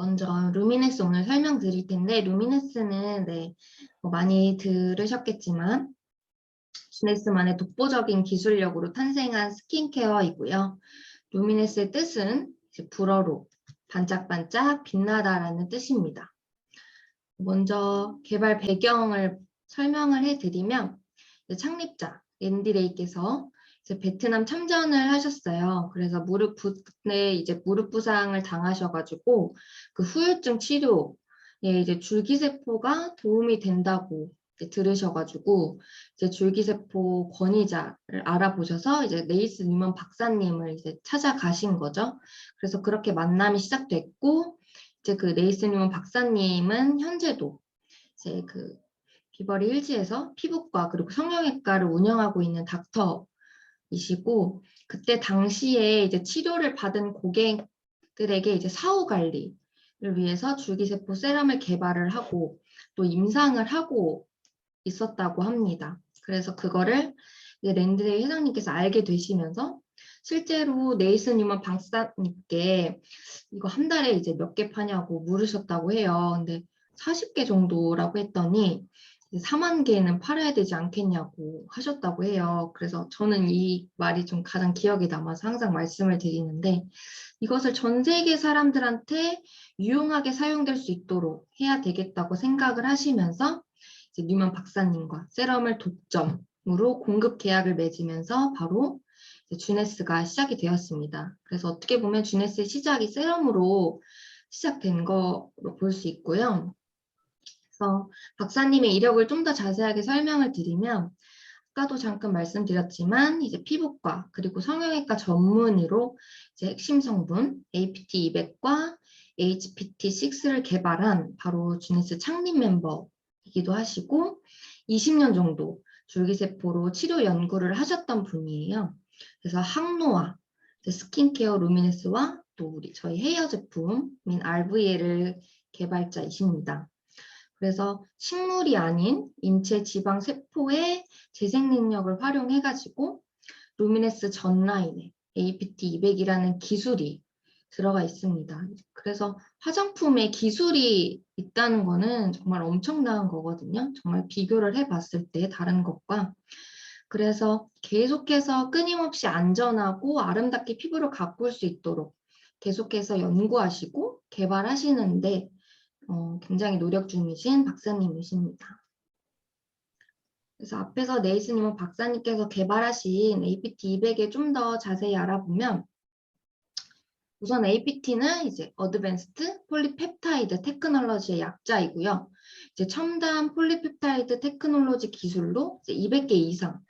먼저 루미네스 오늘 설명드릴 텐데 루미네스는 많이 들으셨겠지만 주네스만의 독보적인 기술력으로 탄생한 스킨케어이고요. 루미네스의 뜻은 이제 불어로 반짝반짝 빛나다라는 뜻입니다. 먼저 개발 배경을 설명을 해드리면 창립자 앤디 레이께서 이제 베트남 참전을 하셨어요. 그래서 무릎 부상을 당하셔가지고 그 후유증 치료에 이제 줄기세포가 도움이 된다고 들으셔가지고 이제 줄기세포 권위자를 알아보셔서 이제 네이스 뉴먼 박사님을 이제 찾아가신 거죠. 그래서 그렇게 만남이 시작됐고 이제 그 네이스 뉴먼 박사님은 현재도 이제 그 비버리 힐즈에서 피부과 그리고 성형외과를 운영하고 있는 닥터이시고 그때 당시에 이제 치료를 받은 고객들에게 이제 사후 관리를 위해서 줄기세포 세럼을 개발을 하고 또 임상을 하고 있었다고 합니다. 그래서 그거를 이제 랜드데이 회장님께서 알게 되시면서 실제로 네이슨 뉴먼 박사님께 이거 한 달에 이제 몇 개 파냐고 물으셨다고 해요. 근데 40개 정도라고 했더니 4만 개는 팔아야 되지 않겠냐고 하셨다고 해요. 그래서 저는 이 말이 좀 가장 기억에 남아서 항상 말씀을 드리는데 이것을 전 세계 사람들한테 유용하게 사용될 수 있도록 해야 되겠다고 생각을 하시면서 이제 뉴먼 박사님과 세럼을 독점으로 공급 계약을 맺으면서 바로 주네스가 시작이 되었습니다. 그래서 어떻게 보면 주네스의 시작이 세럼으로 시작된 거로 볼 수 있고요. 그래서 박사님의 이력을 좀 더 자세하게 설명을 드리면 아까도 잠깐 말씀드렸지만 이제 피부과 그리고 성형외과 전문의로 이제 핵심 성분 APT200과 HPT6를 개발한 바로 주네스 창립 멤버이기도 하시고 20년 정도 줄기세포로 치료 연구를 하셨던 분이에요. 그래서 항노화, 스킨케어 루미네스와 또 저희 헤어 제품인 RVL을 개발자이십니다. 그래서 식물이 아닌 인체 지방 세포의 재생 능력을 활용해가지고 루미네스 전 라인에 APT200이라는 기술이 들어가 있습니다. 그래서 화장품에 기술이 있다는 거는 정말 엄청난 거거든요. 정말 비교를 해봤을 때 다른 것과. 그래서 계속해서 끊임없이 안전하고 아름답게 피부를 가꿀 수 있도록 계속해서 연구하시고 개발하시는데 굉장히 노력 중이신 박사님이십니다. 그래서 앞에서 네이스 뉴먼 박사님께서 개발하신 APT200에 좀 더 자세히 알아보면 우선 APT는 이제 어드밴스드 폴리펩타이드 테크놀로지의 약자이고요. 이제 첨단 폴리펩타이드 테크놀로지 기술로 이제 200개 이상,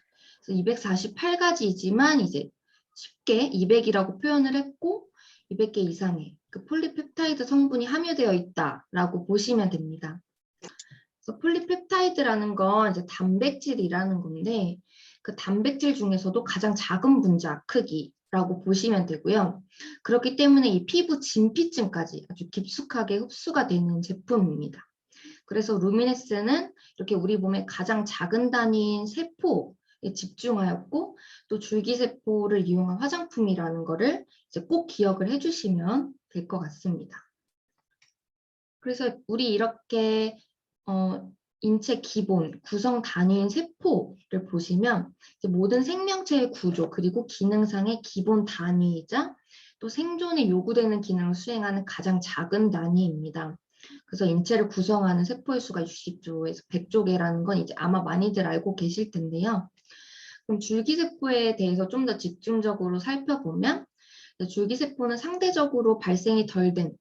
그래서 248가지이지만 이제 쉽게 200이라고 표현을 했고 200개 이상의 그 폴리펩타이드 성분이 함유되어 있다라고 보시면 됩니다. 그래서 폴리펩타이드라는 건 이제 단백질이라는 건데 그 단백질 중에서도 가장 작은 분자 크기라고 보시면 되고요. 그렇기 때문에 이 피부 진피층까지 아주 깊숙하게 흡수가 되는 제품입니다. 그래서 루미네스는 이렇게 우리 몸의 가장 작은 단위인 세포에 집중하였고 또 줄기세포를 이용한 화장품이라는 거를 이제 꼭 기억을 해주시면 될 것 같습니다. 그래서 우리 이렇게 인체 기본 구성 단위인 세포를 보시면 이제 모든 생명체의 구조 그리고 기능상의 기본 단위이자 또 생존에 요구되는 기능을 수행하는 가장 작은 단위입니다. 그래서 인체를 구성하는 세포의 수가 60조에서 100조 개라는 건 이제 아마 많이들 알고 계실 텐데요. 그럼 줄기세포에 대해서 좀 더 집중적으로 살펴보면 줄기세포는 상대적으로 발생이 덜 된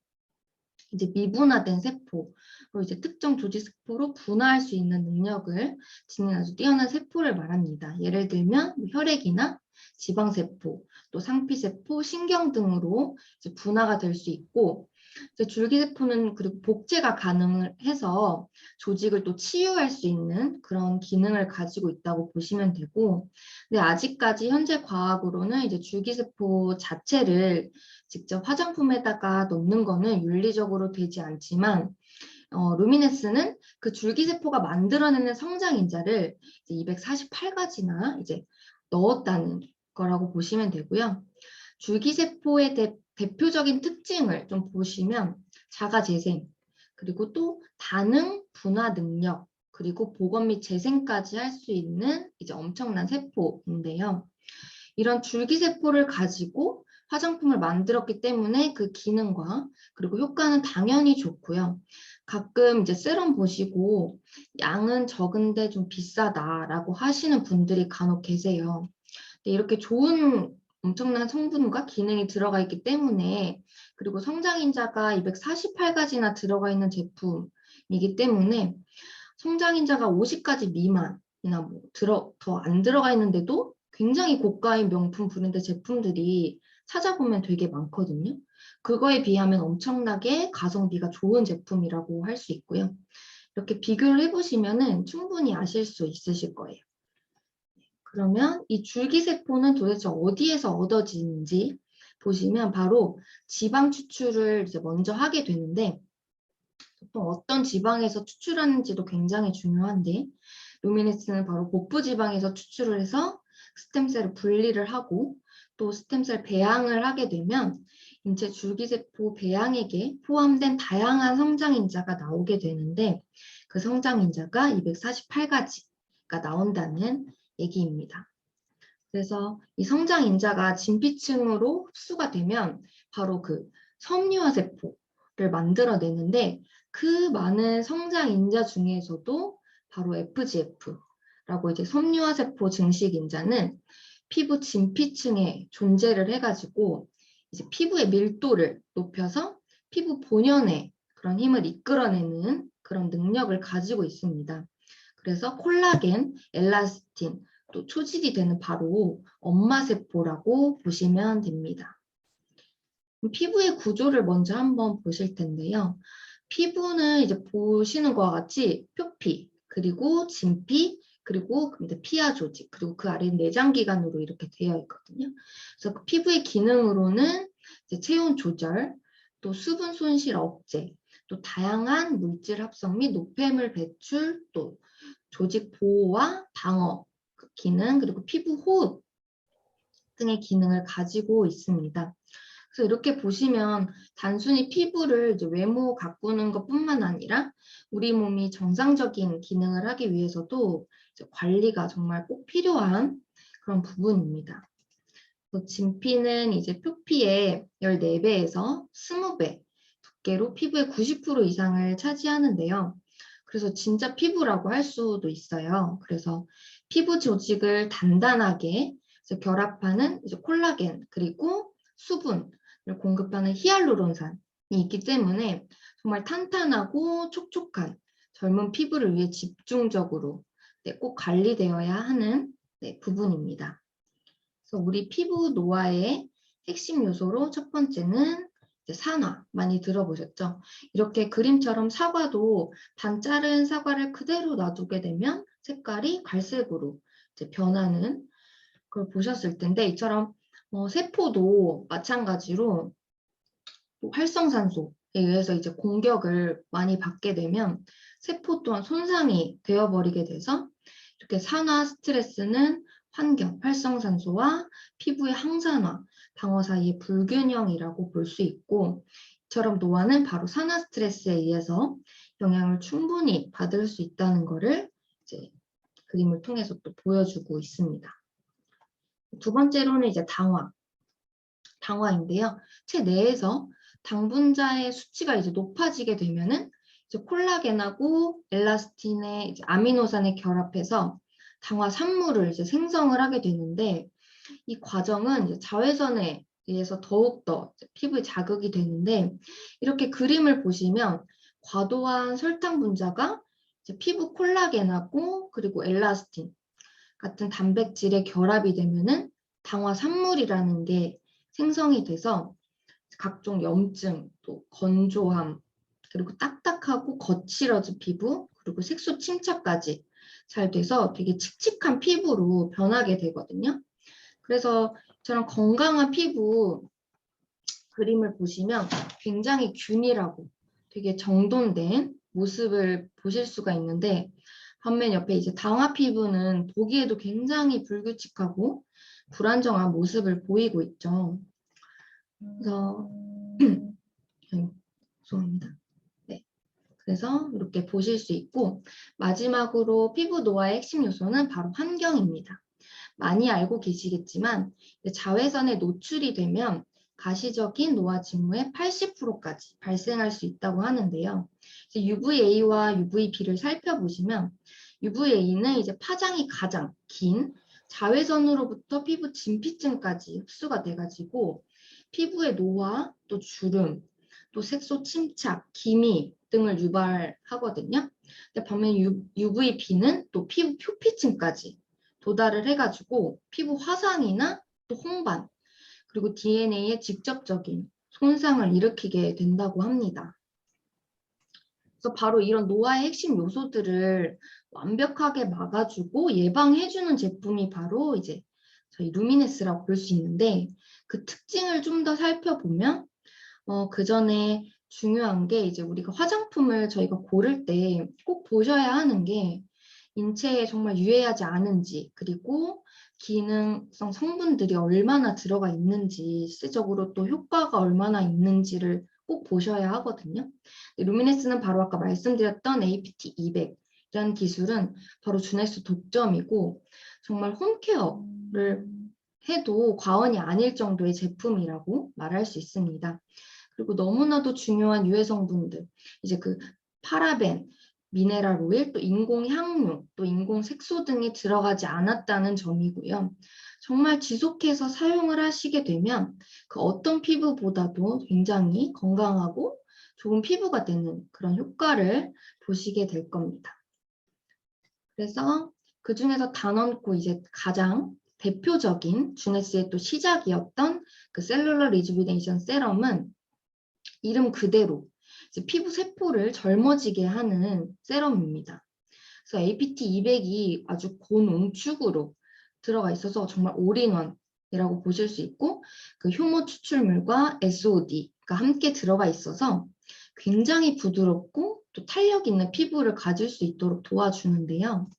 이제 미분화된 세포로 이제 특정 조직 세포로 분화할 수 있는 능력을 지닌 아주 뛰어난 세포를 말합니다. 예를 들면 혈액이나 지방세포, 또 상피세포, 신경 등으로 이제 분화가 될 수 있고 이제 줄기세포는 그리고 복제가 가능해서 조직을 또 치유할 수 있는 그런 기능을 가지고 있다고 보시면 되고 근데 아직까지 현재 과학으로는 이제 줄기세포 자체를 직접 화장품에다가 넣는 거는 윤리적으로 되지 않지만 루미네스는 그 줄기세포가 만들어내는 성장인자를 이제 248가지나 이제 넣었다는 거라고 보시면 되고요. 줄기세포의 대표적인 특징을 좀 보시면 자가 재생, 그리고 또 다능 분화 능력, 그리고 복원 및 재생까지 할 수 있는 이제 엄청난 세포인데요. 이런 줄기세포를 가지고 화장품을 만들었기 때문에 그 기능과 그리고 효과는 당연히 좋고요. 가끔 이제 세럼 보시고 양은 적은데 좀 비싸다라고 하시는 분들이 간혹 계세요. 근데 이렇게 좋은 엄청난 성분과 기능이 들어가 있기 때문에, 그리고 성장인자가 248가지나 들어가 있는 제품이기 때문에 성장인자가 50가지 미만이나 뭐 더 안 들어가 있는데도 굉장히 고가의 명품 브랜드 제품들이 찾아보면 되게 많거든요. 그거에 비하면 엄청나게 가성비가 좋은 제품이라고 할 수 있고요. 이렇게 비교를 해보시면 충분히 아실 수 있으실 거예요. 그러면 이 줄기세포는 도대체 어디에서 얻어지는지 보시면 바로 지방 추출을 이제 먼저 하게 되는데, 보통 어떤 지방에서 추출하는지도 굉장히 중요한데, 루미네스는 바로 복부 지방에서 추출을 해서 스템셀을 분리를 하고 또 스템셀 배양을 하게 되면 인체 줄기세포 배양액에 포함된 다양한 성장인자가 나오게 되는데, 그 성장인자가 248가지가 나온다는 얘기입니다. 그래서 이 성장인자가 진피층으로 흡수가 되면 바로 그 섬유화세포를 만들어내는데, 그 많은 성장인자 중에서도 바로 FGF라고 이제 섬유화세포 증식인자는 피부 진피층에 존재를 해가지고 이제 피부의 밀도를 높여서 피부 본연의 그런 힘을 이끌어내는 그런 능력을 가지고 있습니다. 그래서 콜라겐, 엘라스틴, 또 초질이 되는 바로 엄마세포라고 보시면 됩니다. 피부의 구조를 먼저 한번 보실 텐데요. 피부는 이제 보시는 것과 같이 표피, 그리고 진피, 그리고 피하 조직, 그리고 그 아래 내장기관으로 이렇게 되어 있거든요. 그래서 그 피부의 기능으로는 이제 체온 조절, 또 수분 손실 억제, 또 다양한 물질 합성 및 노폐물 배출, 또 조직 보호와 방어 기능, 그리고 피부 호흡 등의 기능을 가지고 있습니다. 그래서 이렇게 보시면 단순히 피부를 이제 외모 가꾸는 것뿐만 아니라 우리 몸이 정상적인 기능을 하기 위해서도 이제 관리가 정말 꼭 필요한 그런 부분입니다. 진피는 이제 표피의 14배에서 20배 두께로 피부의 90% 이상을 차지하는데요. 그래서 진짜 피부라고 할 수도 있어요. 그래서 피부 조직을 단단하게 결합하는 이제 콜라겐, 그리고 수분을 공급하는 히알루론산이 있기 때문에 정말 탄탄하고 촉촉한 젊은 피부를 위해 집중적으로 꼭 관리되어야 하는 부분입니다. 그래서 우리 피부 노화의 핵심 요소로 첫 번째는 이제 산화, 많이 들어보셨죠? 이렇게 그림처럼 사과도 반 자른 사과를 그대로 놔두게 되면 색깔이 갈색으로 이제 변하는 걸 보셨을 텐데, 이처럼 세포도 마찬가지로 활성산소에 의해서 이제 공격을 많이 받게 되면 세포 또한 손상이 되어버리게 돼서, 이렇게 산화 스트레스는 환경, 활성산소와 피부의 항산화, 방어 사이의 불균형이라고 볼 수 있고, 이처럼 노화는 바로 산화 스트레스에 의해서 영향을 충분히 받을 수 있다는 것을 이제 그림을 통해서 또 보여주고 있습니다. 두 번째로는 이제 당화인데요. 체내에서 당분자의 수치가 이제 높아지게 되면은 이제 콜라겐하고 엘라스틴의 이제 아미노산에 결합해서 당화 산물을 이제 생성을 하게 되는데, 이 과정은 이제 자외선에 의해서 더욱더 피부에 자극이 되는데, 이렇게 그림을 보시면 과도한 설탕 분자가 이제 피부 콜라겐하고 그리고 엘라스틴 같은 단백질의 결합이 되면은 당화 산물이라는 게 생성이 돼서 각종 염증, 또 건조함, 그리고 딱딱하고 거칠어진 피부, 그리고 색소 침착까지 잘 돼서 되게 칙칙한 피부로 변하게 되거든요. 그래서 저런 건강한 피부 그림을 보시면 굉장히 균일하고 되게 정돈된 모습을 보실 수가 있는데, 반면 옆에 이제 당화 피부는 보기에도 굉장히 불규칙하고 불안정한 모습을 보이고 있죠. 그래서 죄송합니다. 네. 그래서 이렇게 보실 수 있고 마지막으로 피부 노화의 핵심 요소는 바로 환경입니다. 많이 알고 계시겠지만 자외선에 노출이 되면 가시적인 노화 징후의 80%까지 발생할 수 있다고 하는데요. UVA와 UVB를 살펴보시면 UVA는 이제 파장이 가장 긴 자외선으로부터 피부 진피층까지 흡수가 돼가지고 피부의 노화, 또 주름, 또 색소 침착, 기미 등을 유발하거든요. 근데 반면 UVB는 또 피부 표피층까지 도달을 해가지고 피부 화상이나 또 홍반, 그리고 DNA에 직접적인 손상을 일으키게 된다고 합니다. 그래서 바로 이런 노화의 핵심 요소들을 완벽하게 막아주고 예방해주는 제품이 바로 이제 저희 루미네스라고 볼 수 있는데 그 특징을 좀 더 살펴보면 그 전에 중요한 게 이제 우리가 화장품을 저희가 고를 때 꼭 보셔야 하는 게 인체에 정말 유해하지 않은지, 그리고 기능성 성분들이 얼마나 들어가 있는지, 실질적으로 또 효과가 얼마나 있는지를 꼭 보셔야 하거든요. 루미네스는 바로 아까 말씀드렸던 APT200이라는 기술은 바로 주네스 독점이고 정말 홈케어를 해도 과언이 아닐 정도의 제품이라고 말할 수 있습니다. 그리고 너무나도 중요한 유해 성분들, 이제 그 파라벤, 미네랄 오일, 또 인공 향료, 또 인공 색소 등이 들어가지 않았다는 점이고요. 정말 지속해서 사용을 하시게 되면 그 어떤 피부보다도 굉장히 건강하고 좋은 피부가 되는 그런 효과를 보시게 될 겁니다. 그래서 그 중에서 단언코 이제 가장 대표적인 주네스의 또 시작이었던 그 셀룰러 리주비네이션 세럼은 이름 그대로 이제 피부 세포를 젊어지게 하는 세럼입니다. 그래서 APT200이 아주 고농축으로 들어가 있어서 정말 올인원이라고 보실 수 있고 그 효모 추출물과 SOD가 함께 들어가 있어서 굉장히 부드럽고 또 탄력 있는 피부를 가질 수 있도록 도와주는데요.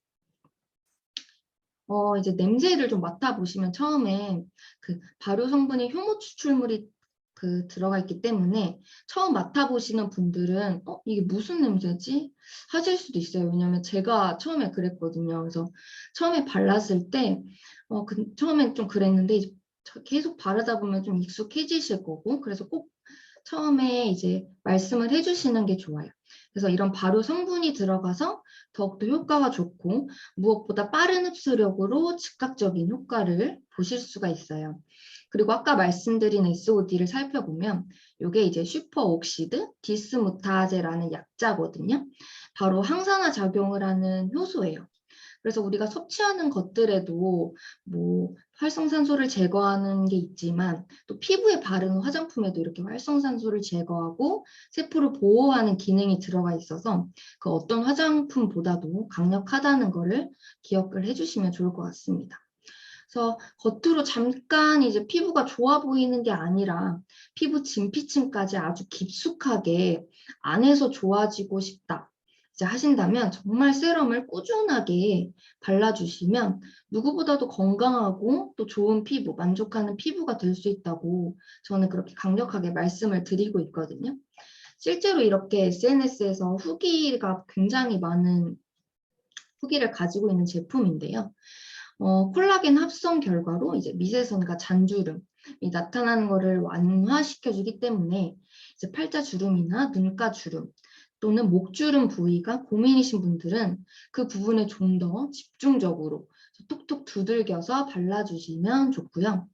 이제 냄새를 좀 맡아보시면 처음에 그 발효 성분이 효모 추출물이 들어가 있기 때문에 처음 맡아보시는 분들은 이게 무슨 냄새지? 하실 수도 있어요. 왜냐면 제가 처음에 그랬거든요. 그래서 처음에 발랐을 때 처음엔 좀 그랬는데 이제 계속 바르다 보면 좀 익숙해지실 거고 그래서 꼭 처음에 이제 말씀을 해주시는 게 좋아요. 그래서 이런 발효 성분이 들어가서 더욱더 효과가 좋고 무엇보다 빠른 흡수력으로 즉각적인 효과를 보실 수가 있어요. 그리고 아까 말씀드린 SOD를 살펴보면 이게 이제 슈퍼옥시드 디스무타제라는 약자거든요. 바로 항산화 작용을 하는 효소예요. 그래서 우리가 섭취하는 것들에도 뭐 활성산소를 제거하는 게 있지만 또 피부에 바르는 화장품에도 이렇게 활성산소를 제거하고 세포를 보호하는 기능이 들어가 있어서 그 어떤 화장품보다도 강력하다는 거를 기억을 해주시면 좋을 것 같습니다. 그래서 겉으로 잠깐 이제 피부가 좋아 보이는 게 아니라 피부 진피층까지 아주 깊숙하게 안에서 좋아지고 싶다. 이제 하신다면 정말 세럼을 꾸준하게 발라주시면 누구보다도 건강하고 또 좋은 피부, 만족하는 피부가 될 수 있다고 저는 그렇게 강력하게 말씀을 드리고 있거든요. 실제로 이렇게 SNS에서 후기가 굉장히 많은 후기를 가지고 있는 제품인데요. 콜라겐 합성 결과로 이제 미세선과 잔주름이 나타나는 것을 완화시켜주기 때문에 이제 팔자 주름이나 눈가 주름 또는 목주름 부위가 고민이신 분들은 그 부분에 좀 더 집중적으로 톡톡 두들겨서 발라주시면 좋고요.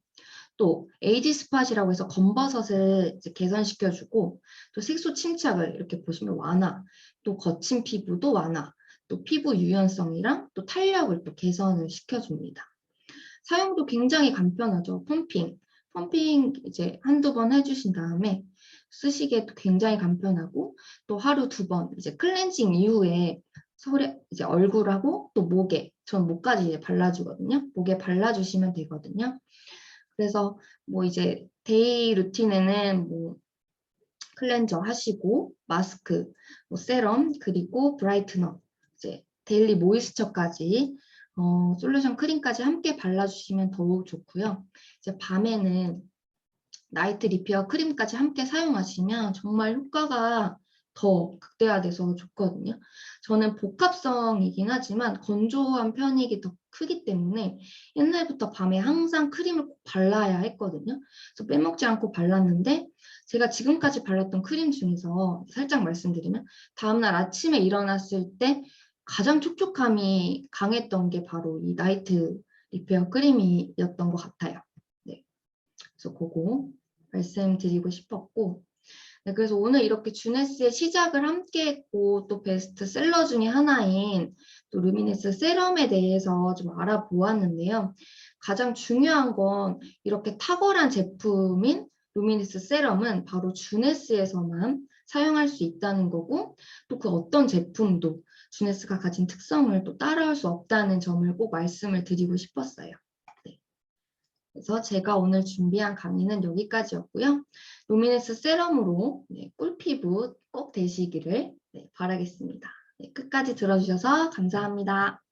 또 에이지 스팟이라고 해서 검버섯을 이제 개선시켜주고 또 색소 침착을 이렇게 보시면 완화, 또 거친 피부도 완화, 또 피부 유연성이랑 또 탄력을 또 개선을 시켜줍니다. 사용도 굉장히 간편하죠. 펌핑 이제 한두 번 해주신 다음에 쓰시기에도 굉장히 간편하고 또 하루 2번 이제 클렌징 이후에 이제 얼굴하고 또 목에, 전 목까지 이제 발라주거든요. 목에 발라주시면 되거든요. 그래서 뭐 이제 데이 루틴에는 뭐 클렌저 하시고 마스크, 뭐 세럼, 그리고 브라이트너, 이제 데일리 모이스처까지 솔루션 크림까지 함께 발라주시면 더욱 좋고요. 이제 밤에는 나이트 리페어 크림까지 함께 사용하시면 정말 효과가 더 극대화돼서 좋거든요. 저는 복합성이긴 하지만 건조한 편익이 더 크기 때문에 옛날부터 밤에 항상 크림을 꼭 발라야 했거든요. 그래서 빼먹지 않고 발랐는데 제가 지금까지 발랐던 크림 중에서 살짝 말씀드리면 다음날 아침에 일어났을 때 가장 촉촉함이 강했던 게 바로 이 나이트 리페어 크림이었던 것 같아요. 네. 그래서 그거 말씀드리고 싶었고, 네, 그래서 오늘 이렇게 주네스의 시작을 함께 했고 또 베스트셀러 중에 하나인 또 루미네스 세럼에 대해서 좀 알아보았는데요. 가장 중요한 건 이렇게 탁월한 제품인 루미네스 세럼은 바로 주네스에서만 사용할 수 있다는 거고 또 그 어떤 제품도 주네스가 가진 특성을 또 따라올 수 없다는 점을 꼭 말씀을 드리고 싶었어요. 네. 그래서 제가 오늘 준비한 강의는 여기까지였고요. 루미네스 세럼으로 꿀피부 꼭 되시기를 바라겠습니다. 끝까지 들어주셔서 감사합니다.